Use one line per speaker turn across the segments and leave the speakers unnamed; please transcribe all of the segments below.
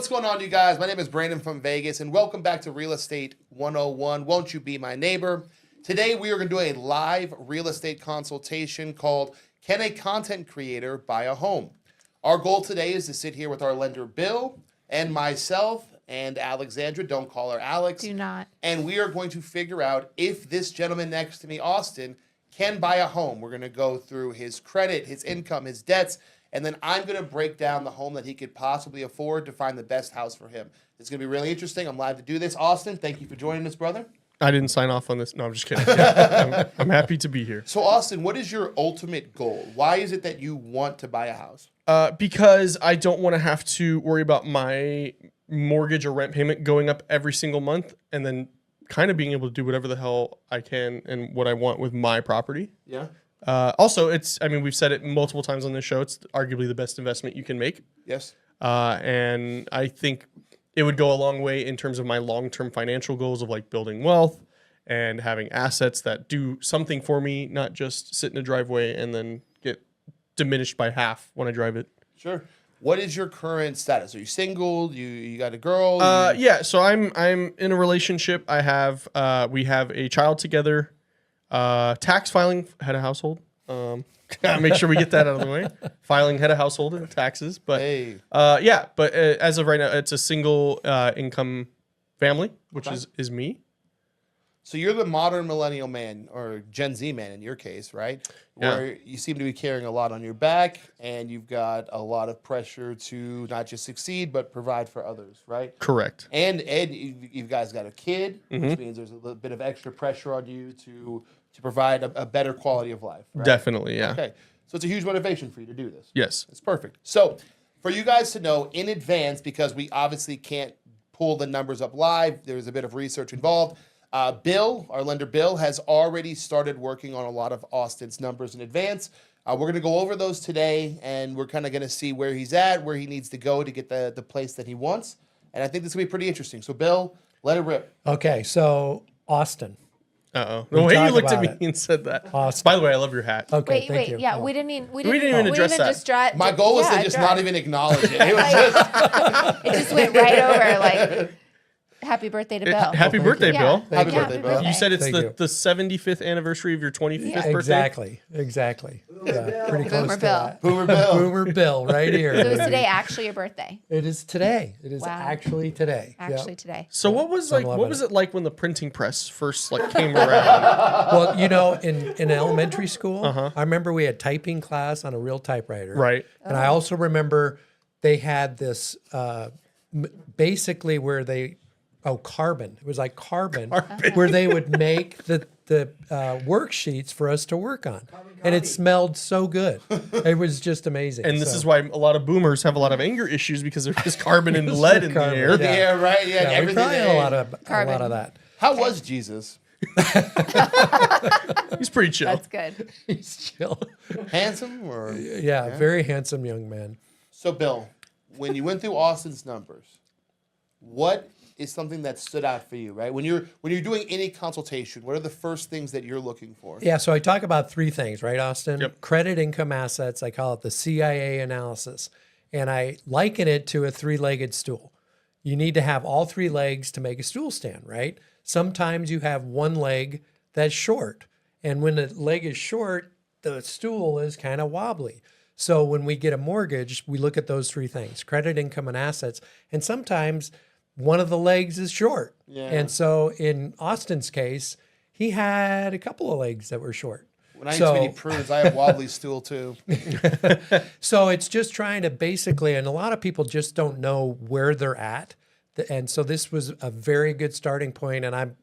what's going on, you guys? My name is Brandon from Vegas, and welcome back to Real Estate 101. Won't you be my neighbor? Today, we are going to do a live real estate consultation called Can a Content Creator Buy a Home? Our goal today is to sit here with our lender, Bill, and myself, and Alexandra. Don't call her Alex.
Do not.
And we are going to figure out if this gentleman next to me, Austin, can buy a home. We're going to go through his credit, his income, his debts, and then I'm going to break down the home that he could possibly afford to find the best house for him. It's going to be really interesting. I'm live to do this. Austin, thank you for joining us, brother.
I didn't sign off on this. No, I'm just kidding. Yeah, I'm happy to be here.
So, Austin, what is your ultimate goal? Why is it that you want to buy a house?
Because I don't want to have to worry about my mortgage or rent payment going up every single month and then kind of being able to do whatever the hell I can and what I want with my property.
Yeah.
Also, we've said it multiple times on this show. It's arguably the best investment you can make.
Yes.
And I think it would go a long way in terms of my long-term financial goals of like building wealth and having assets that do something for me, not just sit in a driveway and then get diminished by half when I drive it.
Sure. What is your current status? Are you single? You got a girl?
Yeah. So I'm in a relationship. We have a child together. Tax filing, head of household. Make sure we get that out of the way. Filing head of household and taxes. But
Hey.
As of right now, it's a single income family, which
Okay.
is me.
So you're the modern millennial man, or Gen Z man in your case, right?
Yeah.
Where you seem to be carrying a lot on your back, and you've got a lot of pressure to not just succeed, but provide for others, right?
Correct.
And you guys got a kid, which means there's a little bit of extra pressure on you to provide a better quality of life, right?
Definitely, yeah.
Okay, so it's a huge motivation for you to do this.
Yes.
It's perfect. So for you guys to know in advance, because we obviously can't pull the numbers up live, there's a bit of research involved. Bill, our lender Bill, has already started working on a lot of Austin's numbers in advance. We're going to go over those today, and we're kind of going to see where he's at, where he needs to go to get the place that he wants. And I think this will be pretty interesting. So, Bill, let it rip.
Okay, so Austin.
Uh-oh.
We'll
The way you
talk
looked at
about
me and said that.
Awesome.
By the way, I love your hat.
Okay, thank you.
Yeah,
Oh.
we didn't even
address that.
My goal was to just not even acknowledge it. It was just
It just went right over. Like, happy birthday to Bill.
Happy birthday,
Yeah.
Bill.
Happy
Yeah,
birthday, Bill.
You said it's
Thank
the
you.
75th anniversary of your 25th birthday?
Exactly. Yeah, pretty close
Boomer
to
Bill.
that.
Boomer Bill.
Boomer Bill, right here.
So is today actually your birthday?
It is today. It is
Wow.
actually today. Yep.
Actually today.
So what was
I'm loving
it like when the printing press first came around?
Well, in elementary school, I remember we had typing class on a real typewriter.
Right.
And I also remember they had this basically where they carbon. It was like carbon. Where they would make the worksheets for us to work on. And it smelled so good. It was just amazing.
And this is why a lot of boomers have a lot of anger issues because there's just carbon and lead in the
Carbon,
air.
yeah.
Yeah, right. Yeah,
yeah, we
everything.
probably had a lot of
Carbon.
that.
How was Jesus?
He's pretty chill.
That's good.
He's chill.
Handsome or?
Yeah, very handsome young man.
So, Bill, when you went through Austin's numbers, what is something that stood out for you, right? When you're doing any consultation, what are the first things that you're looking for?
Yeah, so I talk about three things, right, Austin?
Yep.
Credit, income, assets. I call it the CIA analysis. And I liken it to a three-legged stool. You need to have all three legs to make a stool stand, right? Sometimes you have one leg that's short. And when the leg is short, the stool is kind of wobbly. So when we get a mortgage, we look at those three things, credit, income, and assets. And sometimes one of the legs is short.
Yeah.
And so in Austin's case, he had a couple of legs that were short.
When I eat too many prunes, I have wobbly stool too.
So it's just trying to basically, and a lot of people just don't know where they're at. And so this was a very good starting point. And I'm,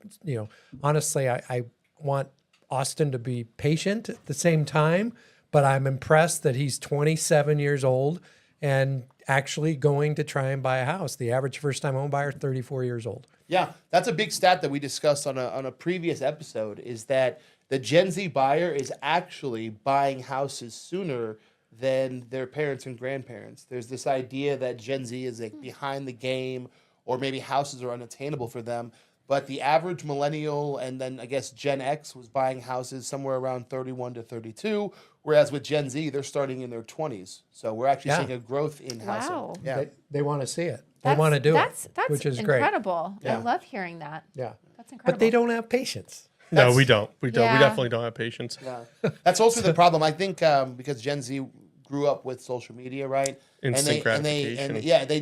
honestly, I want Austin to be patient at the same time, but I'm impressed that he's 27 years old and actually going to try and buy a house. The average first-time home buyer, 34 years old.
Yeah, that's a big stat that we discussed on a previous episode, is that the Gen Z buyer is actually buying houses sooner than their parents and grandparents. There's this idea that Gen Z is like behind the game, or maybe houses are unattainable for them. But the average millennial and then I guess Gen X was buying houses somewhere around 31 to 32, whereas with Gen Z, they're starting in their 20s. So we're actually seeing a growth in housing.
Wow.
Yeah.
They want to see it. They want to do
that's
it, which is great.
incredible. I
Yeah.
love hearing that.
Yeah.
That's incredible.
But they don't have patience.
No, we don't. We don't.
Yeah.
We definitely don't have patience.
Yeah. That's also the problem. I think because Gen Z grew up with social media, right?
Instant gratification.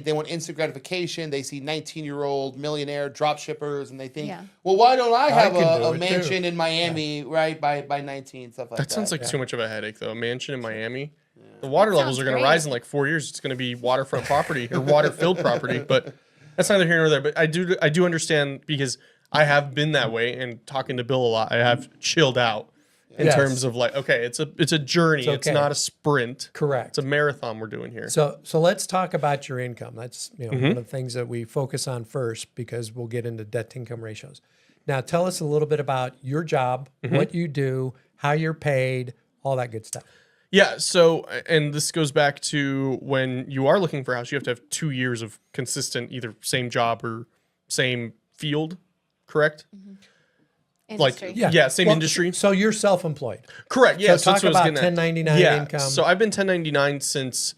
They want instant gratification. They see 19-year-old millionaire drop shippers, and they think,
Yeah.
well, why don't I have
can do
a
it,
mansion in Miami, right, by 19, stuff like that.
That sounds like too much of a headache, though. A mansion in Miami. The
That
water levels
sounds
are going to
great.
rise in like 4 years. It's going to be waterfront property or water-filled property, but that's neither here nor there. But I do understand because I have been that way, and talking to Bill a lot, I have chilled out in
Yes.
terms of like, okay, it's a journey. It's
okay.
not a sprint.
Correct.
It's a marathon we're doing here.
So let's talk about your income. That's
Mm-hmm.
one of the things that we focus on first because we'll get into debt to income ratios. Now tell us a little bit about your job,
Mm-hmm.
what you do, how you're paid, all that good stuff.
Yeah. So, and this goes back to when you are looking for a house, you have to have 2 years of consistent, either same job or same field, correct?
Industry.
Yeah, same industry.
So you're self-employed.
Correct. Yeah.
So talk
that's what I was
about
getting at.
1099
yeah.
income.
So I've been 1099 since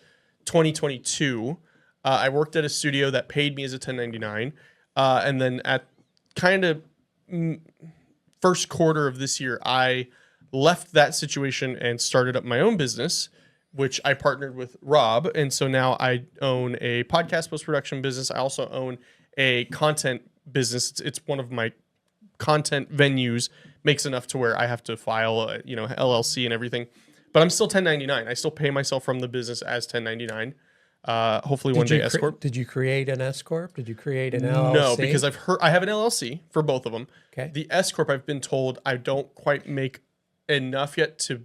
2022. I worked at a studio that paid me as a 1099, and then at kind of first quarter of this year, I left that situation and started up my own business, which I partnered with Rob, and so now I own a podcast post-production business. I also own a content business. It's one of my content venues, makes enough to where I have to file a, LLC and everything, but I'm still 1099. I still pay myself from the business as 1099. Hopefully one day S corp.
Did you create an S corp? Did you create an LLC?
No, because I have an LLC for both of them.
Okay.
The S corp, I've been told I don't quite make enough yet to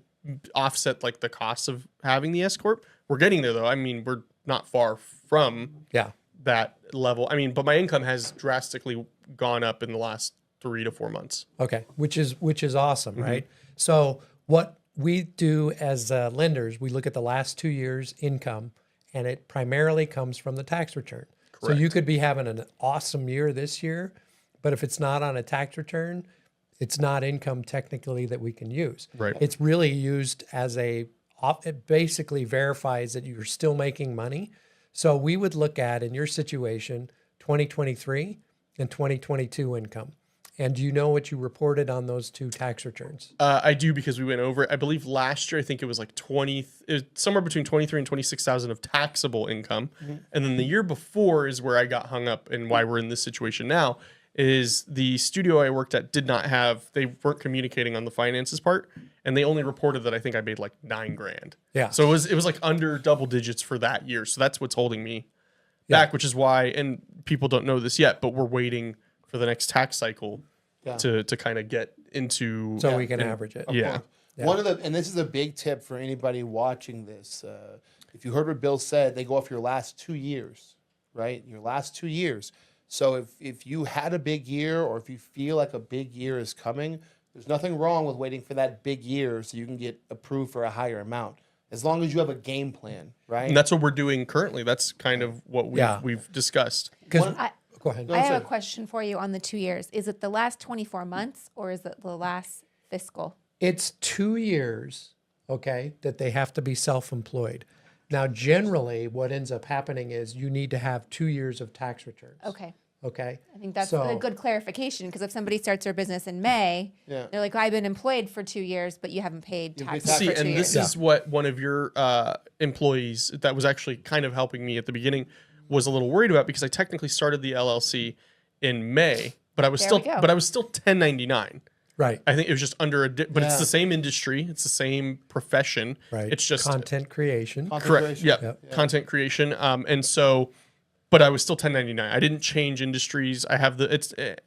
offset like the costs of having the S corp. We're getting there though. I mean, we're not far from
Yeah.
that level. I mean, but my income has drastically gone up in the last 3 to 4 months.
Okay, which is awesome,
Mm-hmm.
right? So what we do as lenders, we look at the last 2 years' income, and it primarily comes from the tax return. So you could be having an awesome year this year, but if it's not on a tax return, it's not income technically that we can use.
Right.
It's really used as it basically verifies that you're still making money. So we would look at, in your situation, 2023 and 2022 income. And do you know what you reported on those two tax returns?
I do, because we went over it. I believe last year, I think it was like somewhere between 23 and 26,000 of taxable income.
Mm-hmm.
And then the year before is where I got hung up, and why we're in this situation now is the studio I worked at they weren't communicating on the finances part, and they only reported that I think I made like $9,000.
Yeah.
So it was like under double digits for that year. So that's what's holding me back, which is why, and people don't know this yet, but we're waiting for the next tax cycle to kind of get into,
So we can average it.
yeah.
One of and this is a big tip for anybody watching this. If you heard what Bill said, they go off your last 2 years, right? Your last 2 years. So if you had a big year, or if you feel like a big year is coming, there's nothing wrong with waiting for that big year so you can get approved for a higher amount, as long as you have a game plan, right?
And that's what we're doing currently. That's kind of what we've discussed.
Go ahead.
I have a question for you on the 2 years. Is it the last 24 months or is it the last fiscal?
It's 2 years, okay, that they have to be self-employed. Now, generally, what ends up happening is you need to have 2 years of tax returns.
Okay.
Okay.
I think that's
So-
a good clarification, because if somebody starts their business in May,
Yeah.
they're like, I've been employed for 2 years, but you haven't paid
paid
taxes
tax
See,
for 2
and
years.
this is what one of your employees that was actually kind of helping me at the beginning was a little worried about, because I technically started the LLC in May, but I was
There we go.
1099.
Right.
I think it was just under but it's
Yeah.
the same industry, it's the same profession.
Right.
It's just
content creation.
correct. Yeah, content creation. And so, but I was still 1099. I didn't change industries. I have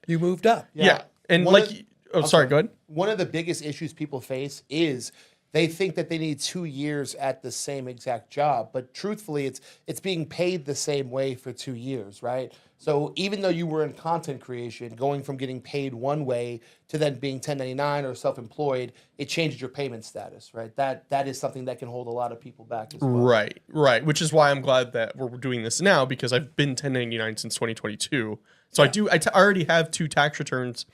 You moved up.
yeah. And
One
like,
of-
sorry, go ahead.
One of the biggest issues people face is they think that they need 2 years at the same exact job, but truthfully, it's being paid the same way for 2 years, right? So even though you were in content creation, going from getting paid one way to then being 1099 or self-employed, it changes your payment status, right? That is something that can hold a lot of people back as well.
Right. Which is why I'm glad that we're doing this now, because I've been 1099 since 2022. So I already have 2 tax returns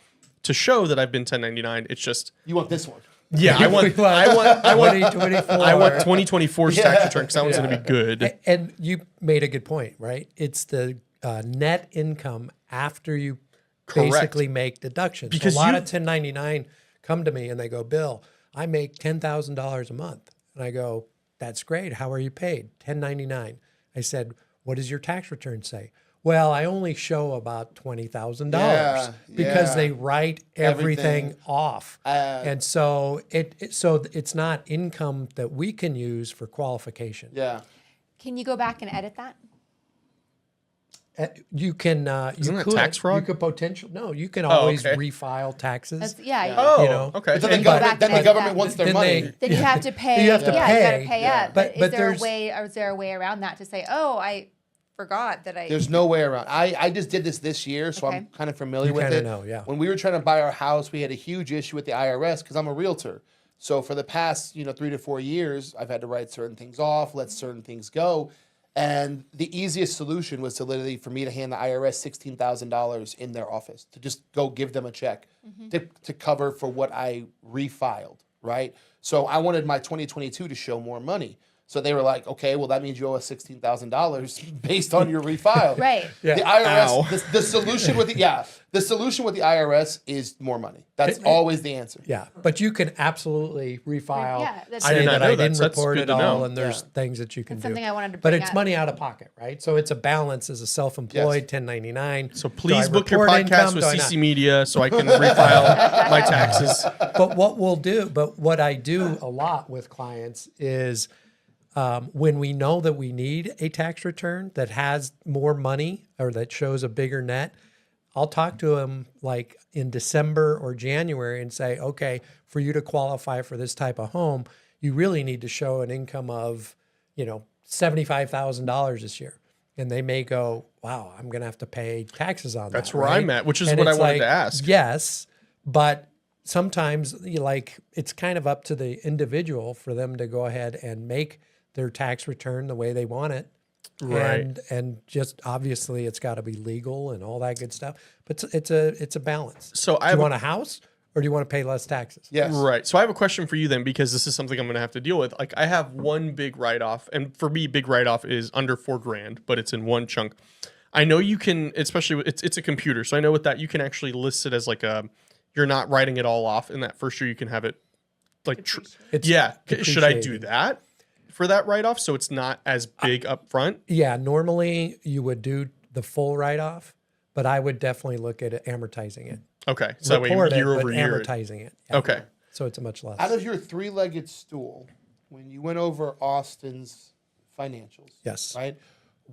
to show that I've been 1099. It's just,
You want this one.
yeah, I want
2024.
I want 2024's tax return, because that one's going to be good.
And you made a good point, right? It's the net income after you
Correct.
basically make deductions.
Because
So a lot
you-
of 1099 come to me and they go, Bill, I make $10,000 a month. And I go, that's great. How are you paid? 1099. I said, what does your tax return say? Well, I only show about $20,000
Yeah,
because
yeah.
they write everything
Everything.
off. And so it's not income that we can use for qualification.
Yeah.
Can you go back and edit that?
You can
Isn't
you
that
could
tax fraud?
you could you can always
okay.
refile taxes.
That's, yeah.
Oh,
You know,
okay.
But then the
And-
government, then the
Back
government
then
wants their
then
money.
they-
Then you have to pay.
You have to
yeah,
pay.
you got to pay
Yeah.
up. But,
But
is there a
there's-
way? Or is there a way around that to say, oh, I forgot that I?
There's no way around. I just did this year, so I'm
Okay.
kind of familiar
You
with
kinda
it.
know, yeah.
When we were trying to buy our house, we had a huge issue with the IRS because I'm a realtor. So for the past 3 to 4 years, I've had to write certain things off, let certain things go. And the easiest solution was to literally for me to hand the IRS $16,000 in their office to just go give them a check to cover for what I refiled, right? So I wanted my 2022 to show more money. So they were like, okay, well, that means you owe us $16,000 based on your refile.
Right.
Yeah.
The IRS,
Ow.
the solution with the solution with the IRS is more money. That's always the answer.
Yeah, but you can absolutely refile.
Yeah, that's-
I
Say
did not
that
know
I
that,
didn't
so that's
report
good
it
to
all,
know.
and there's
Yeah.
things that you can
That's
do.
something I wanted to
But
bring
it's
up.
money out of pocket, right? So it's a balance as a self-employed 1099.
So
Do I
please book your
report
podcast
income?
with
Do I not?
CC Media so I can refile my taxes.
But what I do a lot with clients is when we know that we need a tax return that has more money or that shows a bigger net, I'll talk to them like in December or January and say, okay, for you to qualify for this type of home, you really need to show an income of, $75,000 this year. And they may go, wow, I'm going to have to pay taxes on that.
That's where
right?
I'm at, which is
And
what I
it's
wanted to ask.
Yes, but sometimes it's kind of up to the individual for them to go ahead and make their tax return the way they want it.
Right.
And just obviously it's got to be legal and all that good stuff. But it's a balance.
So
do you want a house or do you want to pay less taxes?
Yes.
Right. So I have a question for you then, because this is something I'm going to have to deal with. Like I have one big write-off, and for me, big write-off is under $4,000, but it's in one chunk. I know you can, especially it's a computer, so I know with that you can actually list it as like you're not writing it all off in that first year. You can have it like
It's
yeah. Should I do
depreciating.
that for that write-off so it's not as big up front?
Yeah, normally you would do the full write-off, but I would definitely look at it, amortizing it.
Okay. So that way
Report
year
it,
over
but
year.
amortizing it. Yeah.
Okay.
So it's a much less.
Out of your three-legged stool, when you went over Austin's financials,
Yes.
right?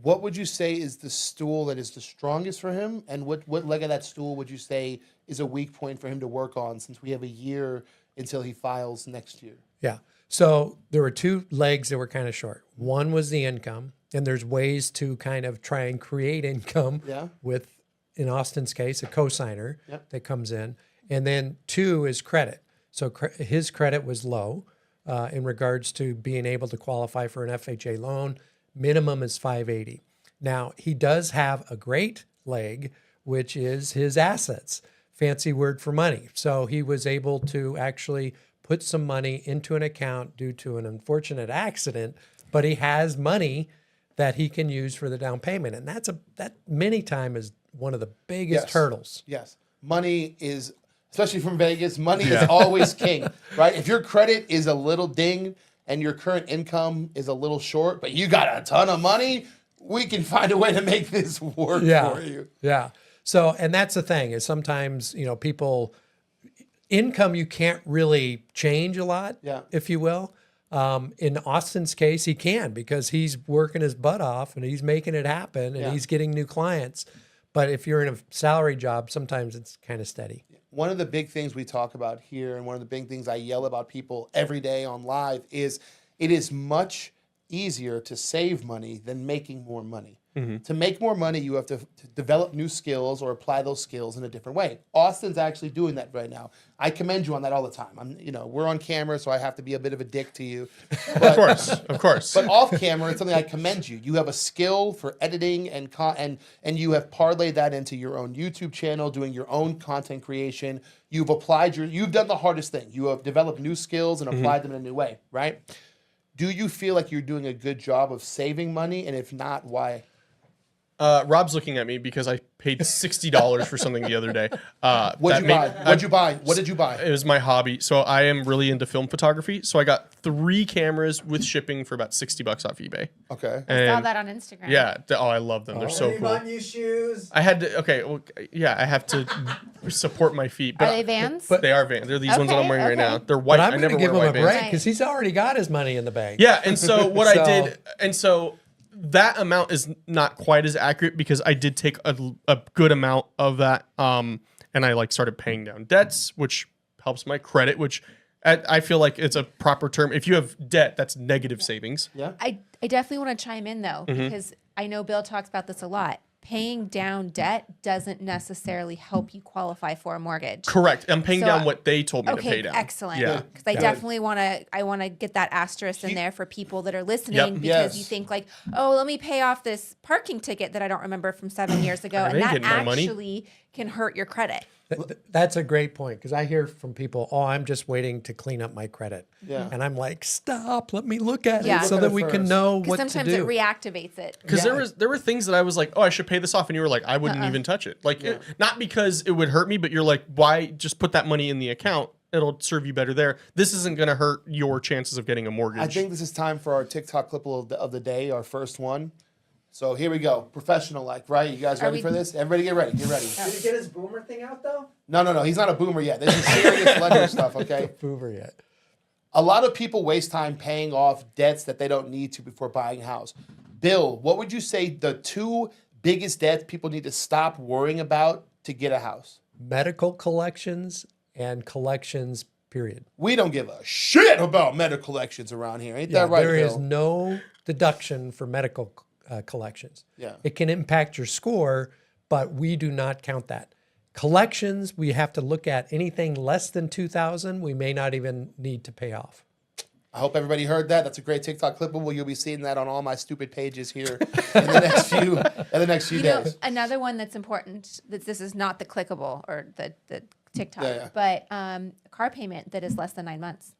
What would you say is the stool that is the strongest for him, and what leg of that stool would you say is a weak point for him to work on, since we have a year until he files next year?
Yeah. So there were two legs that were kind of short. One was the income, and there's ways to kind of try and create income
Yeah.
with, in Austin's case, a cosigner
Yep.
that comes in. And then two is credit. So his credit was low in regards to being able to qualify for an FHA loan. Minimum is 580. Now, he does have a great leg, which is his assets. Fancy word for money. So he was able to actually put some money into an account due to an unfortunate accident, but he has money that he can use for the down payment. And that many time is one of the biggest
Yes.
hurdles.
Yes. Money is, especially from Vegas, money
Yeah.
is always king, right? If your credit is a little ding and your current income is a little short, but you got a ton of money, we can find a way to make this work for you.
Yeah. So, and that's the thing is sometimes, people, income you can't really change a lot,
Yeah.
if you will. In Austin's case, he can because he's working his butt off and he's making it happen and
Yeah.
he's getting new clients. But if you're in a salary job, sometimes it's kind of steady.
One of the big things we talk about here, and one of the big things I yell about people every day on live, is it is much easier to save money than making more money. To make more money, you have to develop new skills or apply those skills in a different way. Austin's actually doing that right now. I commend you on that all the time. We're on camera, so I have to be a bit of a dick to you.
Of course.
But off camera, it's something I commend you. You have a skill for editing and you have parlayed that into your own YouTube channel, doing your own content creation. You've done the hardest thing. You have developed new skills and applied them in a new way, right? Do you feel like you're doing a good job of saving money? And if not, why?
Rob's looking at me because I paid $60 for something the other day.
What'd you buy? What'd you buy? What did you buy?
It was my hobby. So I am really into film photography. So I got 3 cameras with shipping for about $60 off eBay.
Okay.
I saw
And
that on Instagram.
yeah, I love them. They're so
You
cool.
bought new shoes.
I had to, okay, well, yeah, I have to support my feet.
Are they Vans?
They are Vans. They're these ones that I'm
Okay,
wearing right now.
okay.
They're white.
But I'm
I
going
never
to give
wear
him a
white Vans.
break because he's already got his money in the bank.
Yeah, and so what I
So-
did, and so that amount is not quite as accurate because I did take a good amount of that, and I like started paying down debts, which helps my credit, which I feel like it's a proper term. If you have debt, that's negative savings.
Yeah.
I definitely want to chime in though,
Mm-hmm.
because I know Bill talks about this a lot. Paying down debt doesn't necessarily help you qualify for a mortgage.
Correct. I'm paying
So-
down what they told me to
Okay,
pay down.
excellent.
Yeah.
Because I definitely want to get that asterisk in there for people that are listening because
Yes.
you think like, oh, let me pay off this parking ticket that I don't remember from 7 years ago,
Are
and
they
that
getting my money?
actually can hurt your credit.
That's a great point because I hear from people, oh, I'm just waiting to clean up my credit.
Yeah.
And I'm like, stop, let me look at
Yeah.
it so
Look at
that
it
we can
first.
know
Because
what to
sometimes it
do.
reactivates it.
Because
Yeah.
there were things that I was like, oh, I should pay this off, and you were like, I wouldn't even touch it. Like, not because it would hurt me, but you're like, why just put that money in the account? It'll serve you better there. This isn't going to hurt your chances of getting a mortgage.
I think this is time for our TikTok clip of the day, our first one. So here we go. Professional like, right? You guys ready
we-
for this? Everybody get ready. Get ready.
Did he get his boomer thing out though?
No. He's not a boomer yet. This is serious lender stuff, okay?
Hoover yet.
A lot of people waste time paying off debts that they don't need to before buying a house. Bill, what would you say the 2 biggest debts people need to stop worrying about to get a house?
Medical collections and collections, period.
We don't give a shit about medical collections around here. Ain't
Yeah,
that right,
there is
Bill?
no deduction for medical collections.
Yeah.
It can impact your score, but we do not count that. Collections, we have to look at anything less than 2,000. We may not even need to pay off.
I hope everybody heard that. That's a great TikTok clippable. You'll be seeing that on all my stupid pages here in the next few
You know,
days.
another one that's important, that this is not the clickable or the TikTok,
Yeah.
but a car payment that is less than 9 months.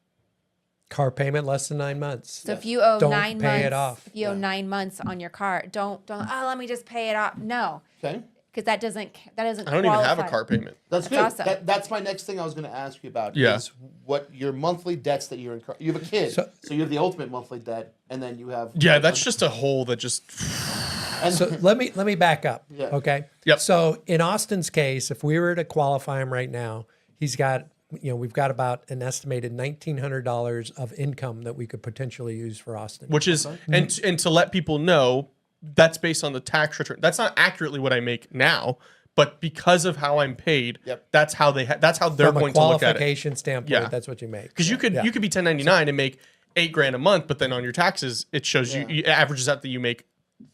Car payment less than 9 months.
So if you owe
Don't
9
pay
months,
it off.
if you owe 9 months on your car, don't. Oh, let me just pay it off. No,
Okay.
because that doesn't.
I don't even have a car payment.
That's good.
awesome.
That's my next thing I was going to ask you about.
Yeah.
Is what your monthly debts that you're incurring. You have a kid, so you have the ultimate monthly debt, and then you have.
Yeah, that's just a hole that just.
And
So let me back up.
Yeah.
Okay.
Yep.
So in Austin's case, if we were to qualify him right now, he's got, we've got about an estimated $1,900 of income that we could potentially use for Austin.
Which is, and to let people know, that's based on the tax return. That's not accurately what I make now, but because of how I'm paid,
Yep.
that's how that's how they're
From a
going to look at it.
qualification standpoint,
Yeah.
that's what you make.
Because you could be 1099 and make $8,000 a month, but then on your taxes, it shows you it averages out that you make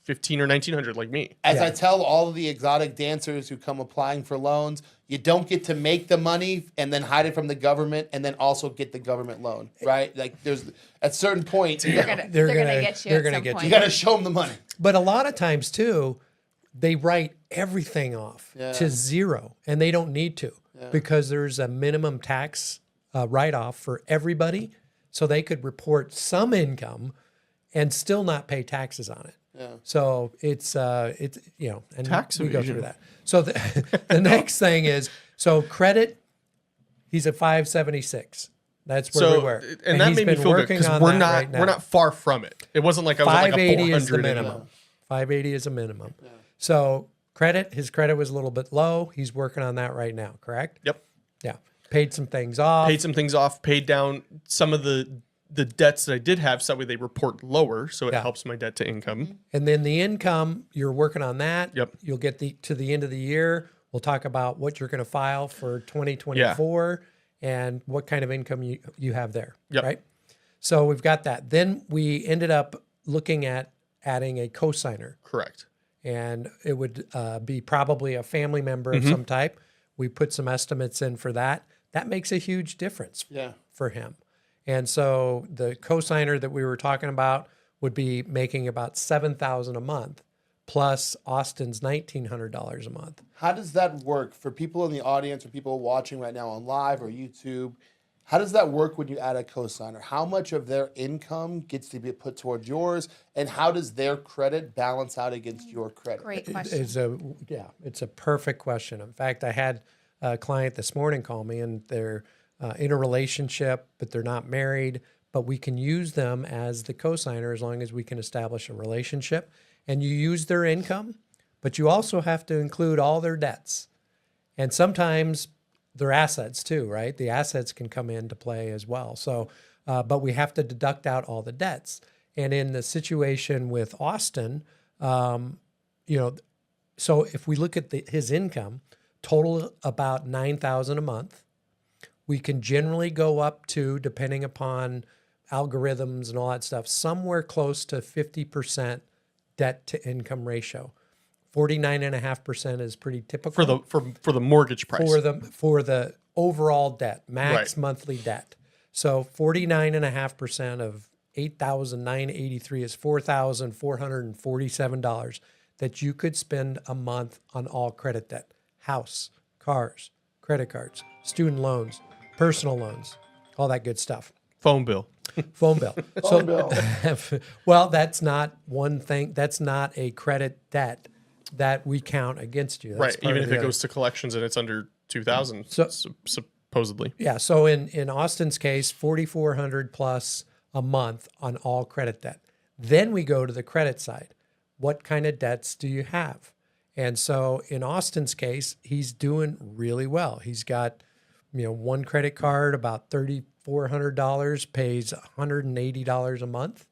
1,500 or 1,900 like me.
as I tell all of the exotic dancers who come applying for loans, you don't get to make the money and then hide it from the government and then also get the government loan, right? Like there's at certain points
They're gonna
They're
get
gonna-
you.
they're
at
gonna
some
get you.
point.
you got to show them the money.
But a lot of times too, they write everything off to zero, and they don't need to because there's a minimum tax write-off for everybody, so they could report some income and still not pay taxes on it. Yeah. So it's and
Tax
we go
evasion.
through that. So the next thing is credit. He's at 576. That's where we were,
and that
he's
made me
been
feel good
working
because
on
we're
that
not
right now.
we're not far from it. It wasn't like I was at like a
580
400
is the
anymore.
minimum. 580 is a minimum. So his credit was a little bit low. He's working on that right now, correct?
Yep.
Yeah. Paid some things off.
Paid some things off, paid down some of the debts that I did have, so that way they report lower, so it
Yeah.
helps my debt to income.
And then the income, you're working on that.
Yep.
You'll get to the end of the year. We'll talk about what you're going to file for 2024 and what kind of income you have there.
Yep.
Right. So we've got that. Then we ended up looking at adding a cosigner.
Correct.
And it would be probably a family member
Mm-hmm.
of some type. We put some estimates in for that. That makes a huge difference for him. And so the cosigner that we were talking about would be making about $7,000 a month, plus Austin's $1,900 a month.
How does that work for people in the audience or people watching right now on live or YouTube? How does that work when you add a cosigner? How much of their income gets to be put towards yours, and how does their credit balance out against your credit?
Great question.
It's a perfect question. In fact, I had a client this morning call me, and they're in a relationship, but they're not married. But we can use them as the cosigner as long as we can establish a relationship. And you use their income, but you also have to include all their debts, and sometimes their assets too, right? The assets can come into play as well. So, but we have to deduct out all the debts. And in the situation with Austin, so if we look at his income, total about $9,000 a month, we can generally go up to, depending upon algorithms and all that stuff, somewhere close to 50% debt to income ratio. 49.5% is pretty typical
For the mortgage price.
for the overall debt, max
Right.
monthly debt. So 49.5% of 8,983 is $4,447 that you could spend a month on all credit debt: house, cars, credit cards, student loans, personal loans, all that good stuff.
Phone bill.
Phone bill. Well, that's not one thing. That's not a credit debt that we count against you. That's
Right.
part
Even
of
if
the
it
other.
goes to collections and it's under 2,000,
So-
supposedly.
Yeah. So in Austin's case, 4,400 plus a month on all credit debt. Then we go to the credit side. What kind of debts do you have? And so in Austin's case, he's doing really well. He's got, one credit card, about $3,400, pays $180 a month.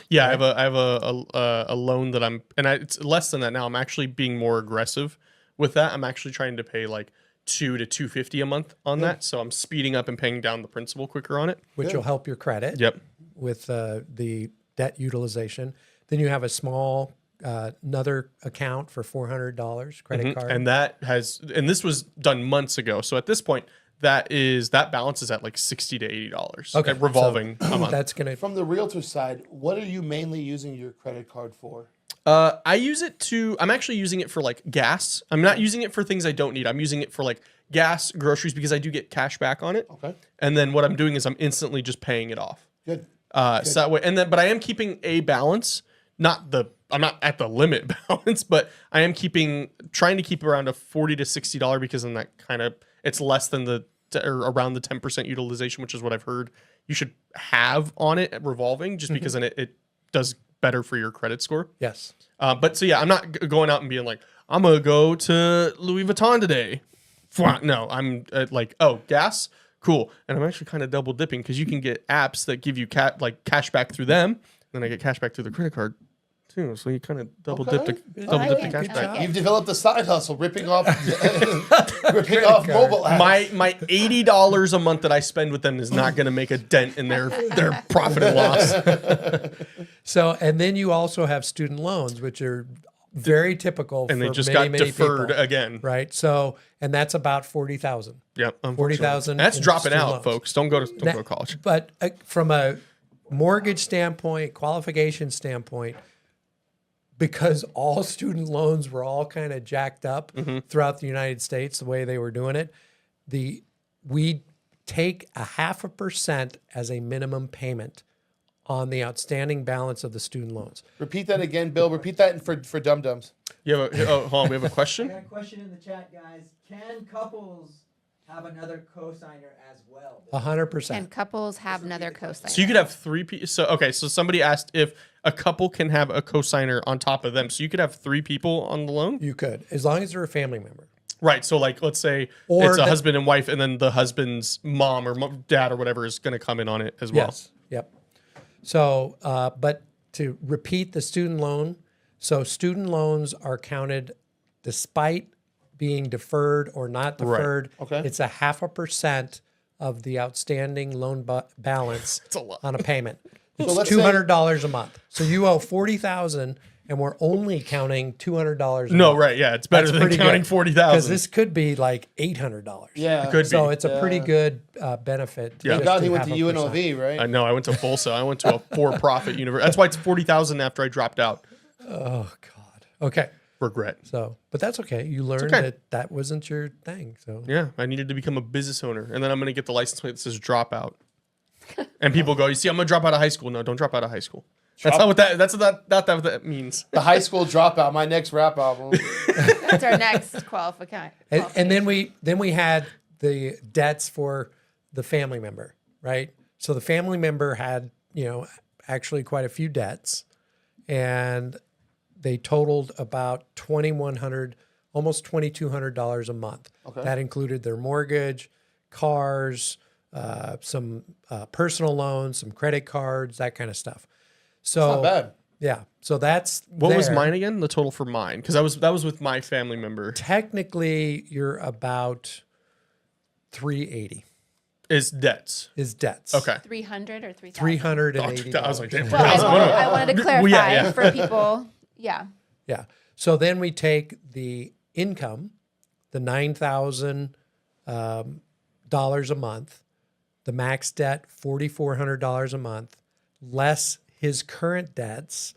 Yeah, I have a loan that it's less than that now. I'm actually being more aggressive with that. I'm actually trying to pay like $200 to $250 a month on that. So I'm speeding up and paying down the principal quicker on it.
Which will help your credit.
Yep.
With the debt utilization. Then you have a small another account for $400 credit card.
And this was done months ago. So at this point, that balance is at like $60 to $80.
Okay,
at revolving a month.
That's gonna
From the realtor side, what are you mainly using your credit card for?
I'm actually using it for like gas. I'm not using it for things I don't need. I'm using it for like gas, groceries, because I do get cash back on it.
Okay.
And then what I'm doing is I'm instantly just paying it off.
Good.
So that way, but I am keeping a balance. I'm not at the limit balance, but I am trying to keep around a $40 to $60 because then that it's less than or around the 10% utilization, which is what I've heard you should have on it at revolving, just because then it does better for your credit score.
yes.
But so yeah, I'm not going out and being like, I'm gonna go to Louis Vuitton today. No, I'm like, oh, gas, cool. And I'm actually kind of double dipping because you can get apps that give you cash back through them, then I get cash back through the credit card too. So you kind of double dip the cash back.
You've developed a side hustle, ripping off mobile apps.
My $80 a month that I spend with them is not going to make a dent in their profit and loss.
So, and then you also have student loans, which are very typical
And
for
they just
many,
got
many
deferred
people,
again.
right? So, and that's about 40,000.
Yep,
40,000.
That's
in
dropping
student
out,
loans.
folks. Don't go to college.
But from a mortgage standpoint, qualification standpoint, because all student loans were all kind of jacked up throughout the United States, the way they were doing it, we take 0.5% as a minimum payment on the outstanding balance of the student loans.
Repeat that again, Bill. Repeat that for dum-dums.
Hold on, we have a question.
I got a question in the chat, guys. Can couples have another cosigner as well?
100%.
And couples have another cosigner.
So you could have three people. So somebody asked if a couple can have a cosigner on top of them. So you could have three people on the loan?
You could, as long as they're a family member.
Right. So like, let's say
Or
it's a
the-
husband and wife, and then the husband's mom or dad or whatever is going to come in on it as well.
Yes. Yep. So, but to repeat the student loan, so student loans are counted despite being deferred or not deferred.
Okay.
It's 0.5% of the outstanding loan balance
It's a lot.
on a payment. It's
let's say-
$200 a month. So you owe 40,000 and we're only counting $200 a
No,
month.
right. Yeah. It's better than counting 40,000.
Because this could be like $800.
Yeah.
It could
So
be.
it's a pretty good benefit.
Yeah.
Thank
just
God he went
have
to
a percent.
UNLV, right?
I know. I went to Bolsa. I went to a for-profit university. That's why it's 40,000 after I dropped out.
Oh God. Okay.
regret.
So, but that's okay. You learned
okay.
that wasn't your thing. So
Yeah, I needed to become a business owner, and then I'm gonna get the license plate that says dropout. And people go, "You see, I'm gonna drop out of high school." No, don't drop out of high school. That's not what that means.
The high school dropout, my next rap album.
That's our next qualification.
and then we had the debts for the family member, right? So the family member had, actually quite a few debts, and they totaled about $2,100, almost $2,200 a month.
Okay.
That included their mortgage, cars, some personal loans, some credit cards, that kind of stuff. So
Not bad.
yeah, so that's
What was
there.
mine again? The total for mine, because that was with my family member.
Technically, you're about 380
Is debts.
is debts.
Okay.
300 or 3,000?
$380.
I was like, damn.
Well, I wanted to clarify
Well, yeah.
for people. Yeah.
Yeah. So then we take the income, the $9,000 dollars a month, the max debt $4,400 a month, less his current debts,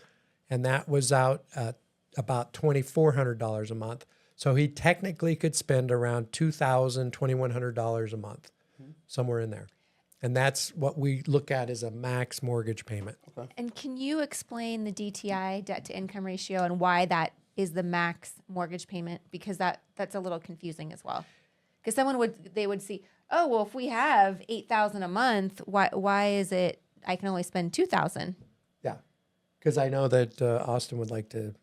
and that was out at about $2,400 a month. So he technically could spend around $2,000, $2,100 a month, somewhere in there. And that's what we look at as a max mortgage payment.
And can you explain the DTI, debt to income ratio, and why that is the max mortgage payment? Because that's a little confusing as well. Because they would see, oh, well, if we have $8,000 a month, why is it I can only spend $2,000?
Yeah. Because I know that Austin would like to,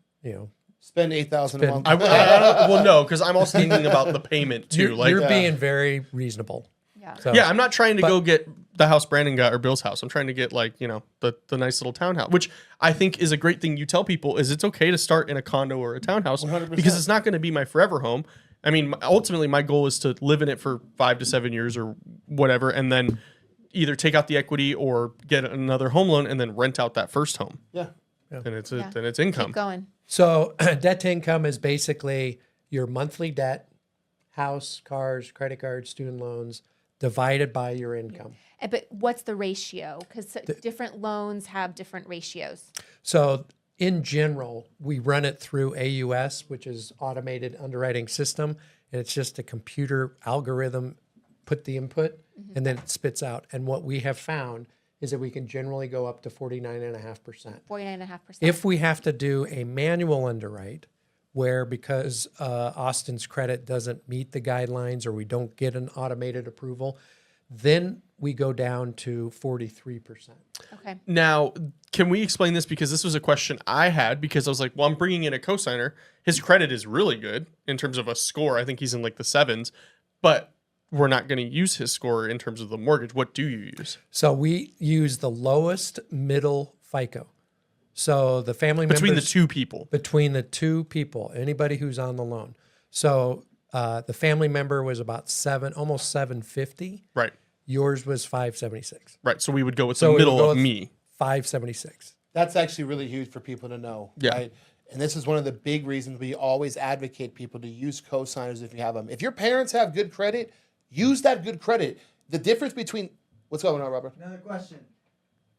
Spend $8,000 a month.
Well, no, because I'm also thinking about the payment too.
you're being very reasonable.
Yeah.
So,
Yeah, I'm not trying to go get the house Brandon got or Bill's house. I'm trying to get the nice little townhouse, which I think is a great thing. You tell people is it's okay to start in a condo or a townhouse
100%.
because it's not going to be my forever home. I mean, ultimately, my goal is to live in it for 5 to 7 years or whatever, and then either take out the equity or get another home loan and then rent out that first home.
Yeah.
And it's
Yeah.
then it's income.
Keep going.
So debt to income is basically your monthly debt, house, cars, credit cards, student loans, divided by your income.
But what's the ratio? Because different loans have different ratios.
So in general, we run it through AUS, which is automated underwriting system, and it's just a computer algorithm, put the input, and then it spits out. And what we have found is that we can generally go up to 49.5%.
49.5%.
If we have to do a manual underwrite, where because Austin's credit doesn't meet the guidelines or we don't get an automated approval, then we go down to 43%.
Okay.
Now, can we explain this? Because this was a question I had because I was like, well, I'm bringing in a cosigner. His credit is really good in terms of a score. I think he's in like the 7s, but we're not going to use his score in terms of the mortgage. What do you use?
So we use the lowest middle FICO. So the family
Between the
members,
two people.
between the two people, anybody who's on the loan. So the family member was about almost 750.
Right.
Yours was 576.
Right. So we would go with
So
the
we would
middle
go
of
with
me.
576.
That's actually really huge for people to know.
Yeah.
Right? And this is one of the big reasons we always advocate people to use cosigners if you have them. If your parents have good credit, use that good credit. The difference between what's going on, Robert?
Another question.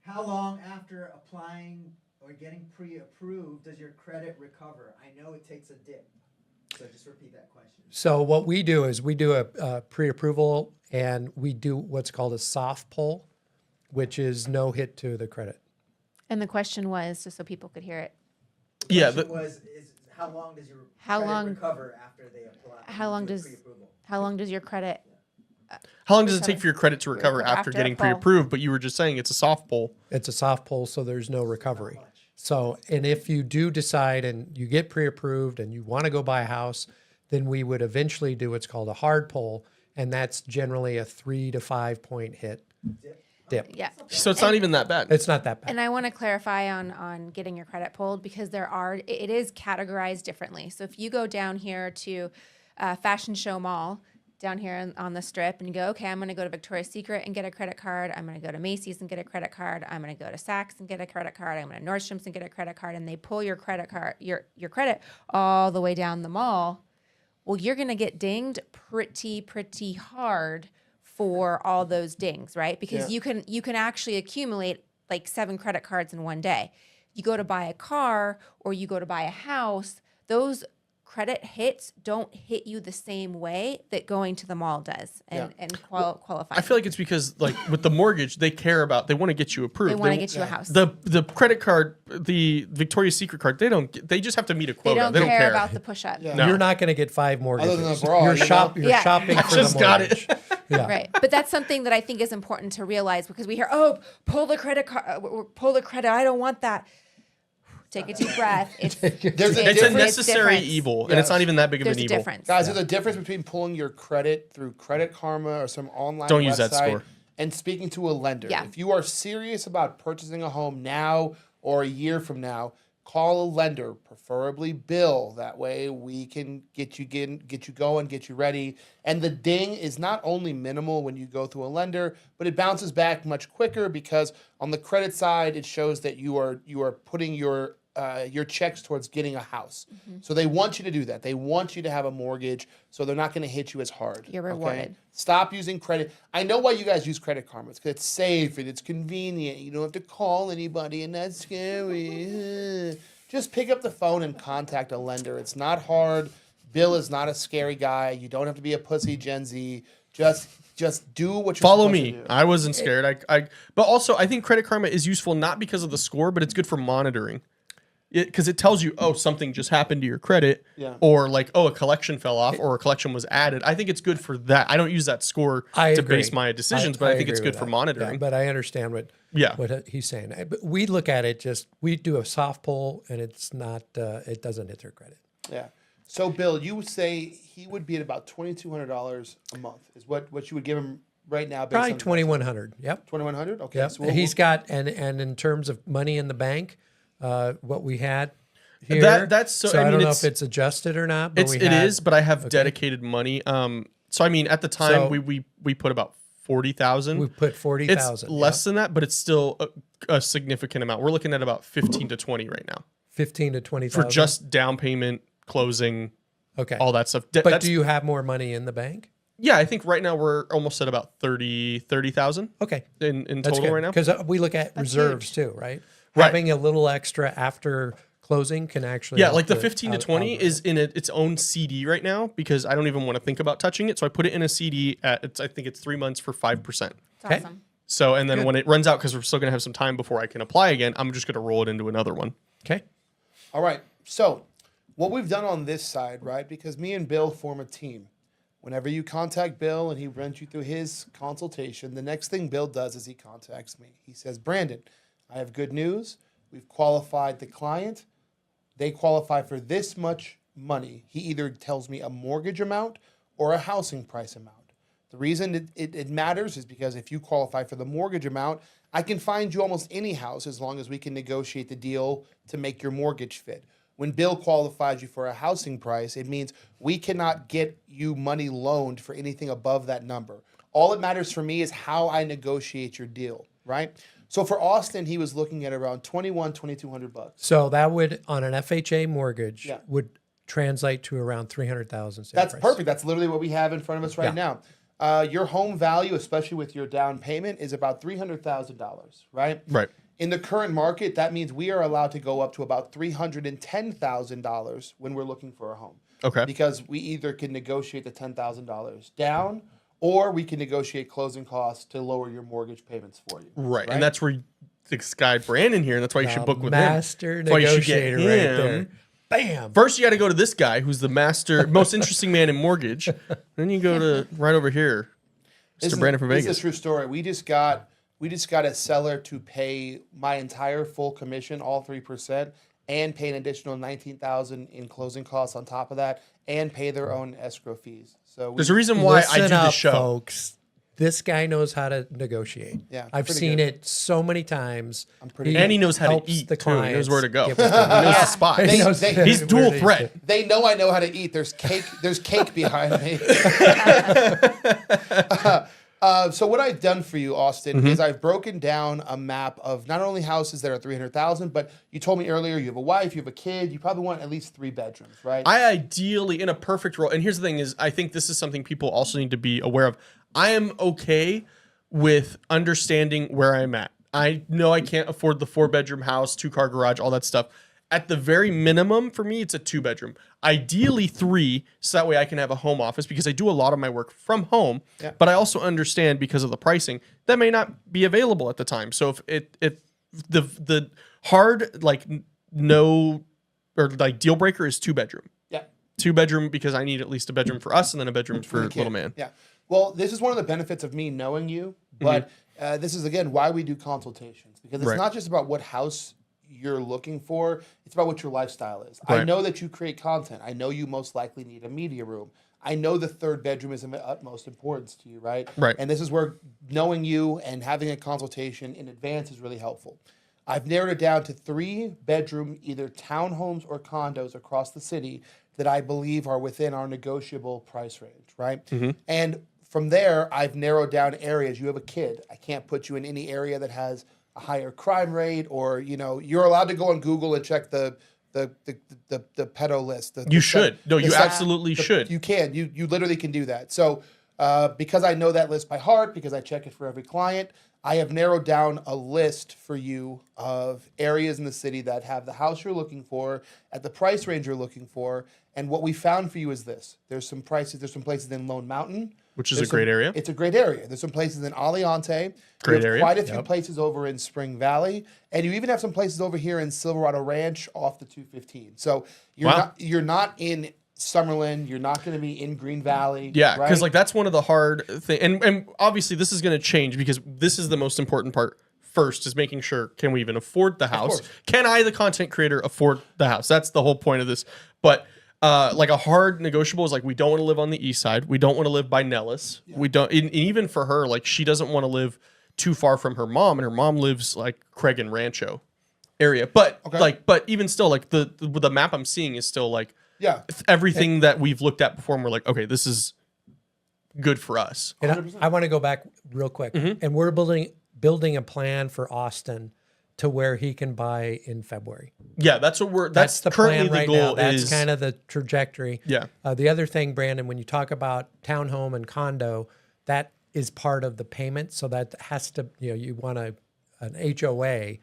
How long after applying or getting pre-approved does your credit recover? I know it takes a dip. So just repeat that question.
So what we do is we do a pre-approval and we do what's called a soft pull, which is no hit to the credit.
And the question was, just so people could hear it,
Yeah.
Question is how long does your
How
credit
long-
recover after they apply?
how long
do
does-
pre-approval?
how long does your credit?
How long does it take for your credit to recover after
After a
getting
pull.
pre-approved? But you were just saying it's a soft pull.
It's a soft pull, so there's no recovery. So, and if you do decide and you get pre-approved and you want to go buy a house, then we would eventually do what's called a hard pull, and that's generally a 3 to 5 point hit dip.
Yeah.
So it's not even that bad.
It's not that bad.
And I want to clarify on getting your credit pulled because it is categorized differently. So if you go down here to Fashion Show Mall, down here on the strip, and you go, okay, I'm going to go to Victoria's Secret and get a credit card. I'm going to go to Macy's and get a credit card. I'm going to go to Saks and get a credit card. I'm going to Nordstrom's and get a credit card. And they pull your credit card, your credit all the way down the mall. Well, you're going to get dinged pretty hard for all those dings, right? Because you can actually accumulate like 7 credit cards in one day. You go to buy a car or you go to buy a house, those credit hits don't hit you the same way that going to the mall does and qualify.
I feel like it's because like with the mortgage, they want to get you approved.
They want to get you a house.
The credit card, the Victoria's Secret card, they just have to meet a
They
quota.
don't care about the push up.
Yeah.
No.
You're not going to get 5 mortgages.
Other than the bra,
you're
you know?
shopping
Yeah.
for
just
the
got
mortgage.
it.
Yeah.
Right. But that's something that I think is important to realize because we hear, oh, pull the credit card, pull the credit. I don't want that. Take a deep breath. It's
There's a
It's a
difference.
necessary
difference.
evil, and
Yes.
it's not even that big of
There's
an
a
evil.
difference.
Guys, there's a difference between pulling your credit through Credit Karma or some online
Don't
website
use that score.
and speaking to a lender.
Yeah.
If you are serious about purchasing a home now or a year from now, call a lender, preferably Bill. That way we can get you going, get you ready. And the ding is not only minimal when you go through a lender, but it bounces back much quicker because on the credit side, it shows that you are putting your checks towards getting a house. So they want you to do that. They want you to have a mortgage, so they're not going to hit you as hard.
You're rewarded.
Stop using credit. I know why you guys use Credit Karma. It's 'cause it's safe and it's convenient. You don't have to call anybody, and that's scary. Just pick up the phone and contact a lender. It's not hard. Bill is not a scary guy. You don't have to be a pussy, Gen Z. Just do what you're
Follow
supposed
me.
to do.
I wasn't scared. But also I think Credit Karma is useful not because of the score, but it's good for monitoring. Because it tells you, oh, something just happened to your credit,
Yeah.
or like, oh, a collection fell off, or a collection was added. I think it's good for that. I don't use that score
I
to
agree.
base my decisions, but I think it's
agree
good
with
for
that.
monitoring.
Yeah, but I understand what
Yeah.
he's saying. But we look at it we do a soft pull, and it's not it doesn't hit their credit.
Yeah. So, Bill, you would say he would be at about $2,200 a month is what you would give him right now. Based
Probably
on
2,100. Yep.
2,100. Okay.
Yep.
So
He's got and in terms of money in the bank, what we had here.
That's so.
I
I mean,
don't know
it's
if it's adjusted or not. But
it is, but I have dedicated money. So I mean, at the time
So-
we put about 40,000.
we put
It's
40,000.
less than that, but it's still a significant amount. We're looking at about 15 to 20 right now
15 to 20,000
for just down payment, closing,
okay.
all that stuff.
But do you have more money in the bank?
Yeah, I think right now we're almost at about 30,000
Okay.
in
That's
total
good.
right now.
Because we look at reserves too, right?
Right.
Having a little extra after closing can actually
Yeah,
help
like the 15 to 20
algorithm.
is in its own CD right now because I don't even want to think about touching it. So I put it in a CD I think it's 3 months for 5%.
It's
Okay.
awesome.
So, and then when it runs out, because we're still going to have some time before I can apply again, I'm just going to roll it into another one.
Okay.
All right. So, what we've done on this side, right? Because me and Bill form a team. Whenever you contact Bill and he runs you through his consultation, the next thing Bill does is he contacts me. He says, Brandon, I have good news. We've qualified the client. They qualify for this much money. He either tells me a mortgage amount or a housing price amount. The reason it matters is because if you qualify for the mortgage amount, I can find you almost any house as long as we can negotiate the deal to make your mortgage fit. When Bill qualifies you for a housing price, it means we cannot get you money loaned for anything above that number. All that matters for me is how I negotiate your deal, right? So for Austin, he was looking at around $2,200.
So that would, on an FHA mortgage,
Yeah.
would translate to around 300,000. sale
That's
price.
perfect. That's literally what we have in front of us right now. Your home value, especially with your down payment, is about $300,000, right?
Right.
In the current market, that means we are allowed to go up to about $310,000 when we're looking for a home.
Okay.
Because we either can negotiate the $10,000 down, or we can negotiate closing costs to lower your mortgage payments for you.
Right. And that's where this guy Brandon here, and that's why you should book with him.
Master
That's why you should get
negotiator right there.
him.
Bam.
First, you got to go to this guy who's the most interesting man in mortgage. Then you go to right over here, Mr. Brandon from
This is
Vegas.
a true story. We just got a seller to pay my entire full commission, all 3%, and pay an additional $19,000 in closing costs on top of that, and pay their own escrow fees. So
There's a reason why I do
Listen
the
up,
show.
folks. This guy knows how to negotiate.
Yeah,
I've
pretty
seen
good.
it so many times.
pretty
And he knows how to
helps
eat,
the
too. He knows
clients
where to go.
get
He
what they
knows
need.
the spot.
They-
knows
they-
He's
where
dual
to-
threat.
They know I know how to eat. There's cake. There's cake behind me. So what I've done for you, Austin, is I've broken down a map of not only houses that are 300,000, but you told me earlier you have a wife, you have a kid, you probably want at least 3 bedrooms, right?
I ideally, in a perfect role, and here's the thing is, I think this is something people also need to be aware of. I am okay with understanding where I'm at. I know I can't afford the 4-bedroom house, 2-car garage, all that stuff. at the very minimum for me, it's a 2-bedroom. Ideally 3, so that way I can have a home office because I do a lot of my work from home.
Yeah.
But I also understand because of the pricing that may not be available at the time. So if the hard no or deal breaker is 2-bedroom.
Yeah.
2-bedroom because I need at least a bedroom for us and then a bedroom for
the kid.
little man.
Yeah. Well, this is one of the benefits of me knowing you, but this is again why we do consultations, because it's
Right.
not just about what house you're looking for, it's about what your lifestyle is. I
Right.
know that you create content. I know you most likely need a media room. I know the 3rd bedroom is of utmost importance to you, right?
Right.
And this is where knowing you and having a consultation in advance is really helpful. I've narrowed it down to 3-bedroom, either townhomes or condos across the city that I believe are within our negotiable price range, right? And from there, I've narrowed down areas. You have a kid. I can't put you in any area that has a higher crime rate, or you're allowed to go on Google and check the pedo list.
You should. No,
the
you
sex-
absolutely should.
You can. You literally can do that. So because I know that list by heart, because I check it for every client, I have narrowed down a list for you of areas in the city that have the house you're looking for at the price range you're looking for. And what we found for you is this: there's some places in Lone Mountain,
Which is a great area.
It's a great area. There's some places in Aliante.
Great
You have
area.
Quite a few places over in Spring Valley, and you even have some places over here in Silverado Ranch off the 215. So you're not in Summerlin. You're not going to be in Green Valley.
Yeah, because
right?
that's one of the hard things, and obviously this is going to change because this is the most important part. First is making sure, can we even afford the house?
course.
Can I, the content creator, afford the house? That's the whole point of this. But a hard negotiable is we don't want to live on the east side. We don't want to live by Nellis. We don't, and even for her, she doesn't want to live too far from her mom, and her mom lives Craig and Rancho area. But but even still, the map I'm seeing is still
yeah.
everything that we've looked at before, and we're okay, this is good for us.
And I want to go back real quick. And we're building a plan for Austin to where he can buy in February.
Yeah, that's what that's
the
currently
plan right
the
now.
goal.
That's
is
kind of the trajectory.
Yeah.
The other thing, Brandon, when you talk about townhome and condo, that is part of the payment. So that has to, you want an HOA.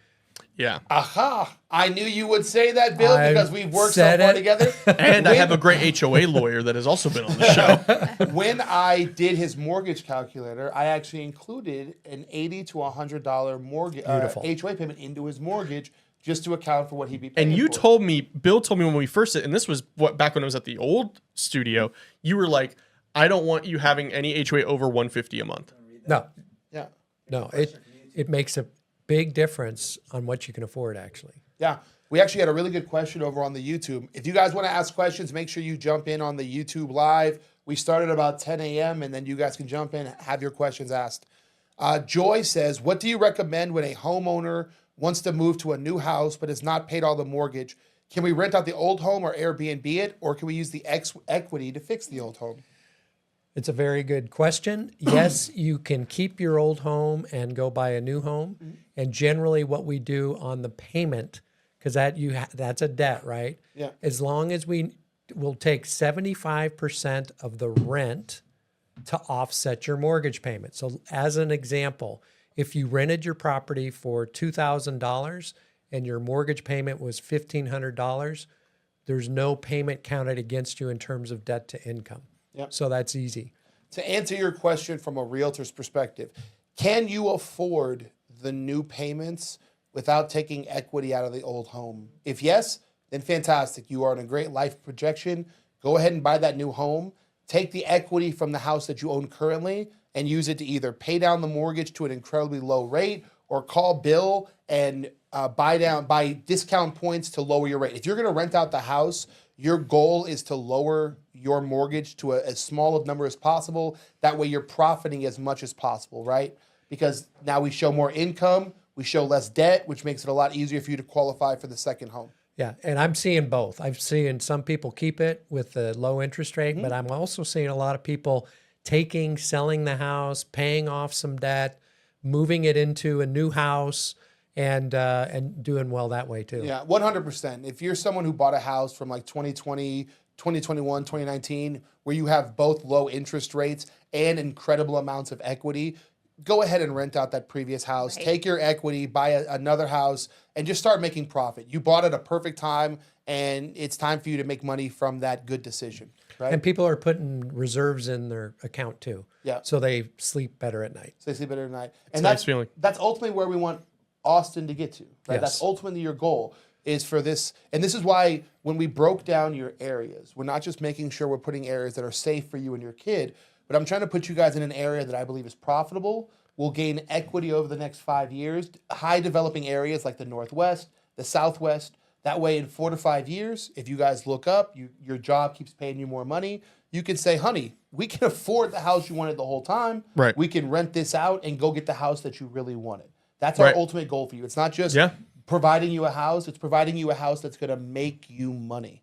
yeah.
Aha! I knew you would say that, Bill,
I
because we've worked so
said
far
it.
together.
And I have a great HOA lawyer that has also been on the show.
When I did his mortgage calculator, I actually included an $80 to $100 mortgage HOA payment into his mortgage just to account for what he'd be paying.
And you
for.
told me, Bill told me when we first, and this was back when I was at the old studio, you were like, I don't want you having any HOA over $150 a month.
No,
Yeah.
no, it makes a big difference on what you can afford, actually.
Yeah. We actually had a really good question over on the YouTube. If you guys want to ask questions, make sure you jump in on the YouTube live. We started about 10 a.m. and then you guys can jump in, have your questions asked. Joy says, what do you recommend when a homeowner wants to move to a new house but has not paid all the mortgage? Can we rent out the old home or Airbnb it, or can we use the equity to fix the old home?
It's a very good question. Yes, you can keep your old home and go buy a new home. And generally what we do on the payment, because that's a debt, right?
Yeah.
As long as we will take 75% of the rent to offset your mortgage payment. So as an example, if you rented your property for $2,000 and your mortgage payment was $1,500, there's no payment counted against you in terms of debt to income.
Yep.
So that's easy.
To answer your question from a realtor's perspective, can you afford the new payments without taking equity out of the old home? If yes, then fantastic. You are in a great life projection. Go ahead and buy that new home. Take the equity from the house that you own currently and use it to either pay down the mortgage to an incredibly low rate or call Bill and buy discount points to lower your rate. If you're going to rent out the house, your goal is to lower your mortgage to as small of number as possible. That way you're profiting as much as possible, right? Because now we show more income, we show less debt, which makes it a lot easier for you to qualify for the second home.
Yeah, and I'm seeing both. I'm seeing some people keep it with the low interest rate, but I'm also seeing a lot of people selling the house, paying off some debt, moving it into a new house, and doing well that way too.
Yeah, 100%. If you're someone who bought a house from 2020, 2021, 2019, where you have both low interest rates and incredible amounts of equity, go ahead and rent out that previous house.
Right.
Take your equity, buy another house, and just start making profit. You bought at a perfect time, and it's time for you to make money from that good decision, right?
And people are putting reserves in their account too.
Yeah.
So they sleep better at night.
So they sleep better at night. And
a nice
that's
feeling.
That's ultimately where we want Austin to get to, right?
Yes.
That's ultimately your goal is for this. And this is why when we broke down your areas, we're not just making sure we're putting areas that are safe for you and your kid, but I'm trying to put you guys in an area that I believe is profitable, will gain equity over the next 5 years, high developing areas like the Northwest, the Southwest. That way in 4 to 5 years, if you guys look up, your job keeps paying you more money, you can say, honey, we can afford the house you wanted the whole time.
Right.
We can rent this out and go get the house that you really wanted. That's our
Right.
ultimate goal for you. It's not just
Yeah.
providing you a house. It's providing you a house that's going to make you money.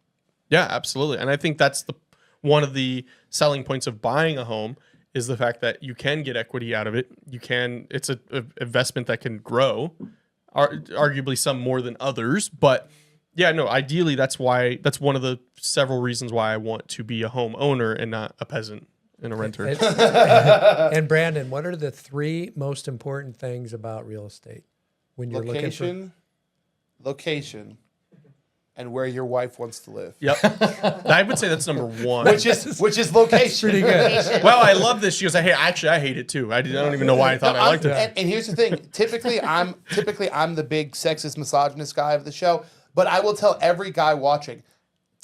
Yeah, absolutely. And I think that's one of the selling points of buying a home is the fact that you can get equity out of it. It's a investment that can grow, arguably some more than others. But yeah, no, ideally that's one of the several reasons why I want to be a homeowner and not a peasant and a renter.
And Brandon, what are the 3 most important things about real estate when you're
Location, and where your wife wants to live.
Yep. I would say that's number 1.
Which is location.
Pretty good.
Well, I love this. She goes, hey, actually, I hate it too. I don't even know why I thought I liked it.
And here's the thing. Typically, I'm the big sexist, misogynist guy of the show. But I will tell every guy watching,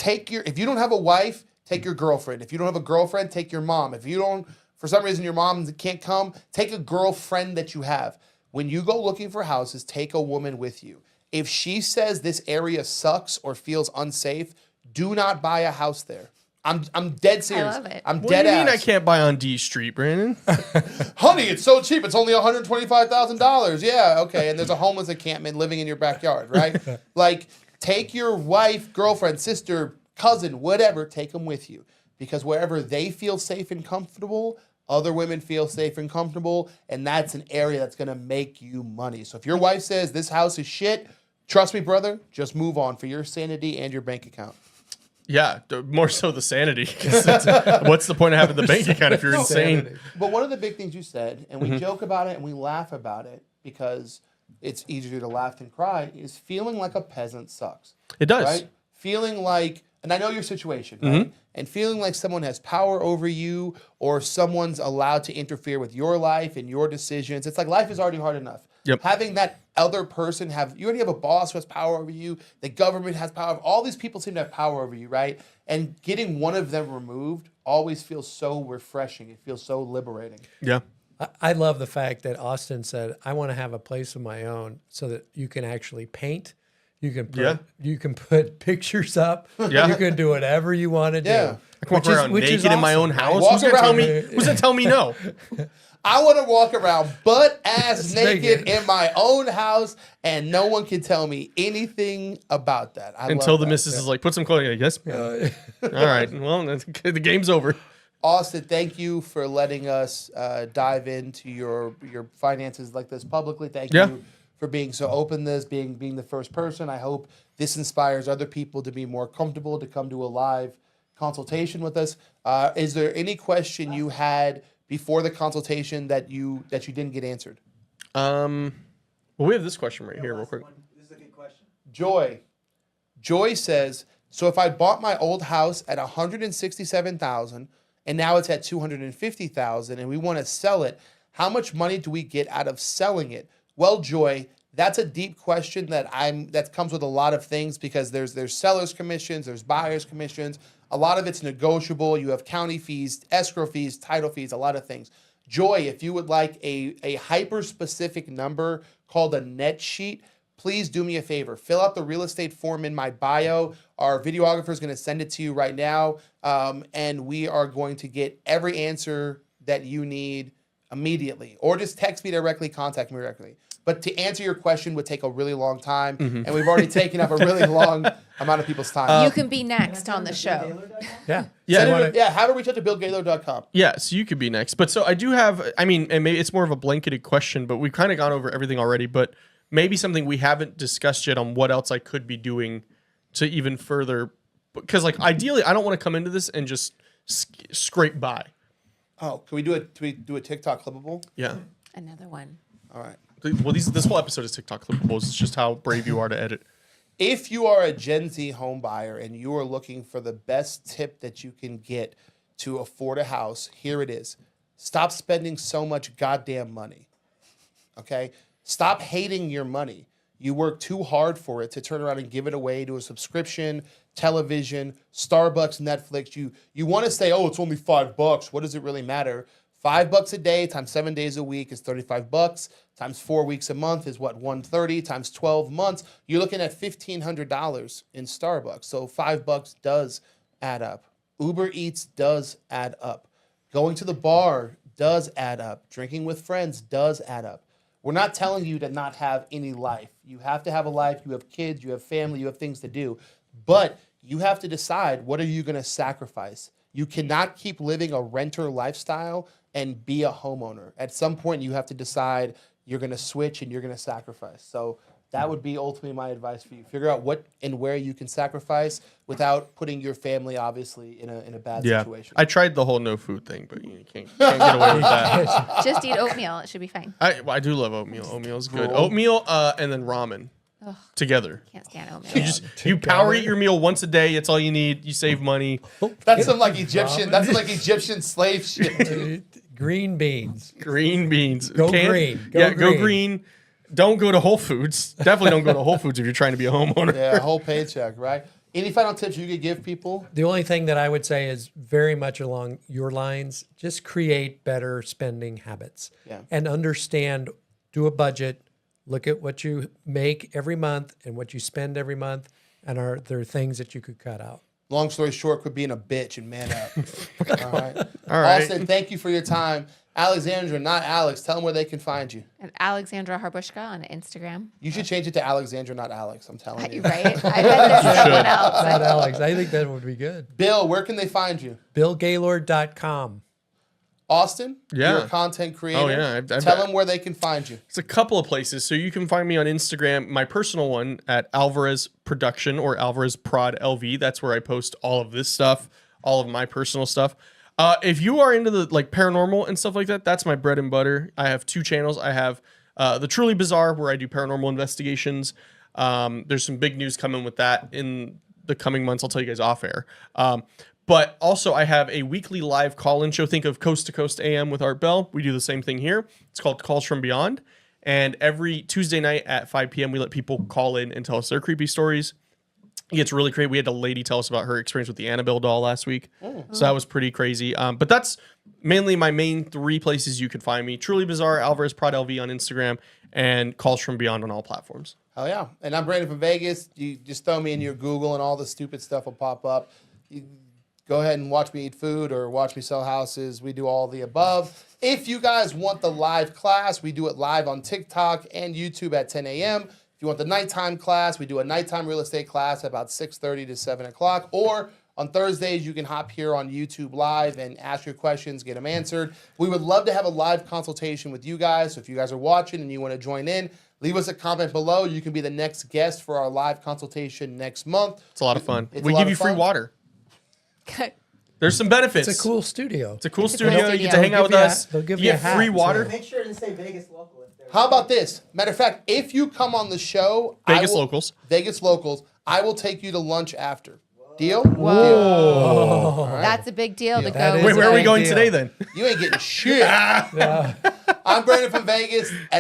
if you don't have a wife, take your girlfriend. If you don't have a girlfriend, take your mom. If you don't, for some reason, your mom can't come, take a girlfriend that you have. When you go looking for houses, take a woman with you. If she says this area sucks or feels unsafe, do not buy a house there. I'm dead serious.
love it.
I'm
What
dead
do you mean
ass.
I can't buy on D Street, Brandon?
Honey, it's so cheap. It's only $125,000. Yeah, okay. And there's a homeless encampment living in your backyard, right? Like, take your wife, girlfriend, sister, cousin, whatever, take them with you. Because wherever they feel safe and comfortable, other women feel safe and comfortable, and that's an area that's going to make you money. So if your wife says this house is shit, trust me, brother, just move on for your sanity and your bank account.
Yeah, more so the sanity. 'Cause what's the point of having the bank account if you're insane?
But one of the big things you said, and we joke about it and we laugh about it because it's easier to laugh than cry, is feeling like a peasant sucks.
It does.
Right? Feeling like, and I know your situation, right? And feeling like someone has power over you or someone's allowed to interfere with your life and your decisions. It's like life is already hard enough.
Yep.
Having that other person you already have a boss who has power over you. The government has power. All these people seem to have power over you, right? And getting one of them removed always feels so refreshing. It feels so liberating.
Yeah.
I love the fact that Austin said, I want to have a place of my own so that you can actually paint. You can put pictures up.
Yeah.
You can do whatever you want to do.
Yeah.
I can walk around naked in my own house.
Walk
Who's gonna tell
around-
me? Who's gonna tell me no?
I want to walk around butt-ass naked
naked.
in my own house, and no one can tell me anything about that.
Until
love
the
that.
missus is like, put some clothing. Like, yes. All right. Well, the game's over.
Austin, thank you for letting us dive into your finances like this publicly. Thank
Yeah.
you for being so open this, being the first person. I hope this inspires other people to be more comfortable to come to a live consultation with us. Is there any question you had before the consultation that you didn't get answered?
Well, we have this question right here, real quick.
This is a good question.
Joy says, so if I bought my old house at $167,000 and now it's at $250,000 and we want to sell it, how much money do we get out of selling it? Well, Joy, that's a deep question that comes with a lot of things because there's sellers commissions, there's buyers commissions. A lot of it's negotiable. You have county fees, escrow fees, title fees, a lot of things. Joy, if you would like a hyper-specific number called a net sheet, please do me a favor. Fill out the real estate form in my bio. Our videographer is going to send it to you right now, and we are going to get every answer that you need immediately. Or just text me directly, contact me directly. But to answer your question would take a really long time, and we've already taken up a really long amount of people's time.
You can be next on the show.
Yeah.
Yeah.
Have a reach out to BillGaylor.com.
Yeah, so you could be next. But so I do have, I mean, and maybe it's more of a blanketed question, but we've kind of gone over everything already, but maybe something we haven't discussed yet on what else I could be doing to even further, because like ideally I don't want to come into this and just scrape by.
Oh, can we do a TikTok clippable?
Yeah.
Another one.
All right.
Well, this whole episode is TikTok clippables. It's just how brave you are to edit.
If you are a Gen Z home buyer and you are looking for the best tip that you can get to afford a house, here it is. Stop spending so much goddamn money. Okay? Stop hating your money. You work too hard for it to turn around and give it away to a subscription, television, Starbucks, Netflix. You want to say, oh, it's only $5. What does it really matter? $5 a day times 7 days a week is $35. Times 4 weeks a month is what, $130 times 12 months. You're looking at $1,500 in Starbucks. So $5 does add up. Uber Eats does add up. Going to the bar does add up. Drinking with friends does add up. We're not telling you to not have any life. You have to have a life. You have kids, you have family, you have things to do. But you have to decide, what are you going to sacrifice? You cannot keep living a renter lifestyle and be a homeowner. At some point, you have to decide you're going to switch and you're going to sacrifice. So that would be ultimately my advice for you. Figure out what and where you can sacrifice without putting your family, obviously, in a bad situation.
I tried the whole no food thing, but you can't get away with that.
Just eat oatmeal. It should be fine.
I do love oatmeal. Oatmeal's good. Oatmeal and then ramen together.
Can't stand oatmeal.
You power eat your meal once a day. It's all you need. You save money.
That's some like Egyptian. That's some like Egyptian slave shit. Dude.
Green beans.
Green beans.
Go green.
Go green. Don't go to Whole Foods. Definitely don't go to Whole Foods if you're trying to be a homeowner.
Yeah, whole paycheck, right? Any final tips you could give people?
The only thing that I would say is very much along your lines, just create better spending habits.
Yeah.
And understand, do a budget, look at what you make every month and what you spend every month, and are there things that you could cut out?
Long story short, quit being a bitch and man up. All right.
All right.
Austin, thank you for your time. Alexandra, not Alex. Tell them where they can find you.
And Alexandra Harbushka on Instagram.
You should change it to Alexandra, not Alex. I'm telling you.
Right? I bet there's someone else.
Not Alex. I think that would be good.
Bill, where can they find you?
BillGaylord.com.
Austin,
Yeah.
you're a content creator.
Oh, yeah. I've
Tell them where they can find you.
It's a couple of places. So you can find me on Instagram, my personal one at Alvarez Production or Alvarez Prod LV. That's where I post all of this stuff, all of my personal stuff. If you are into the like paranormal and stuff like that, that's my bread and butter. I have 2 channels. I have the Truly Bizarre, where I do paranormal investigations. There's some big news coming with that in the coming months. I'll tell you guys off air. But also I have a weekly live call-in show. Think of Coast to Coast AM with Art Bell. We do the same thing here. It's called Calls from Beyond. And every Tuesday night at 5 p.m., we let people call in and tell us their creepy stories. It gets really crazy. We had a lady tell us about her experience with the Annabelle doll last week. So that was pretty crazy. But that's mainly my main 3 places you could find me. Truly Bizarre, Alvarez Prod LV on Instagram, and Calls from Beyond on all platforms.
Hell yeah. And I'm Brandon from Vegas. You just throw me in your Google and all the stupid stuff will pop up. You go ahead and watch me eat food or watch me sell houses. We do all the above. If you guys want the live class, we do it live on TikTok and YouTube at 10 a.m. If you want the nighttime class, we do a nighttime real estate class at about 6:30 to 7 o'clock. Or on Thursdays, you can hop here on YouTube Live and ask your questions, get them answered. We would love to have a live consultation with you guys. So if you guys are watching and you want to join in, leave us a comment below. You can be the next guest for our live consultation next month.
It's a lot of fun.
It's
We
a lot
give
of
you free
fun.
water. There's some benefits.
It's a cool studio.
It's a cool
It's a
studio.
cool
You get to
studio.
hang out with
They'll give you
us.
they'll give
You
you
get
a hat,
free
so-
water.
Make sure to say Vegas local.
How about this? Matter of fact, if you come on the show,
Vegas locals.
Vegas locals, I will take you to lunch after. Deal?
Whoa.
Deal. All right.
That's a big deal to
That
go.
is
Wait, where are we
big
going
deal.
today then?
You ain't getting shit. I'm Brandon from Vegas.